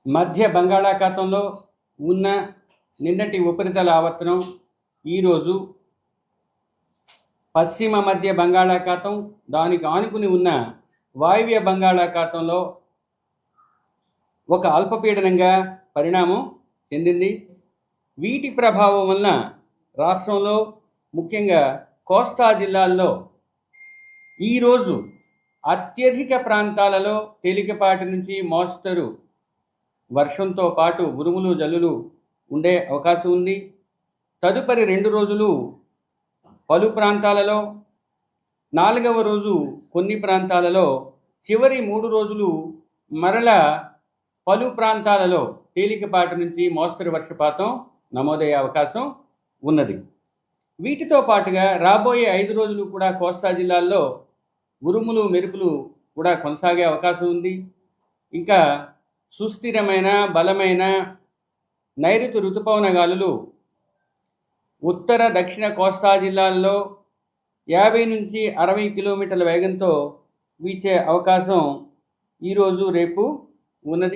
మధ్య బంగాళాఖాతంలో ఉన్న నిన్నటి ఉపరితల ఆవర్తనం ఈరోజు పశ్చిమ మధ్య బంగాళాఖాతం, దానికి ఆనుకుని ఉన్న వాయువ్య బంగాళాఖాతంలో ఒక అల్పపీడనంగా పరిణామం చెందింది. వీటి ప్రభావం వలన రాష్ట్రంలో ముఖ్యంగా కోస్తా జిల్లాల్లో ఈరోజు అత్యధిక ప్రాంతాలలో తేలికపాటి నుంచి మోస్తరు వర్షంతో పాటు ఉరుములు జల్లులు ఉండే అవకాశం ఉంది. తదుపరి 2 రోజులు పలు ప్రాంతాలలో, 4వ రోజు కొన్ని ప్రాంతాలలో, చివరి 3 రోజులు మరలా పలు ప్రాంతాలలో తేలికపాటి నుంచి మోస్తరు వర్షపాతం నమోదయ్యే అవకాశం ఉన్నది. వీటితో పాటుగా రాబోయే 5 రోజులు కూడా కోస్తా జిల్లాల్లో ఉరుములు మెరుపులు కూడా కొనసాగే అవకాశం ఉంది. ఇంకా సుస్థిరమైన బలమైన నైరుతి ఋతుపవన గాలులు ఉత్తర దక్షిణ కోస్తా జిల్లాల్లో 50 నుంచి 60 కిలోమీటర్ల వేగంతో వీచే అవకాశం ఈరోజు రేపు ఉన్నది.